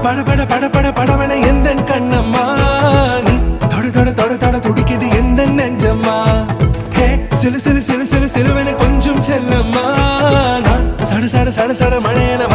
பட பட பட பட படவன எந்த கண்ணம்மா நீ தொட தொட தொட தொட துடிக்குது எந்த நெஞ்சம்மா ஹே சிலு சிலு சிலு சிலு சிலுவன கொஞ்சம் செல்லம்மா நான் சட சட சட சட மழையன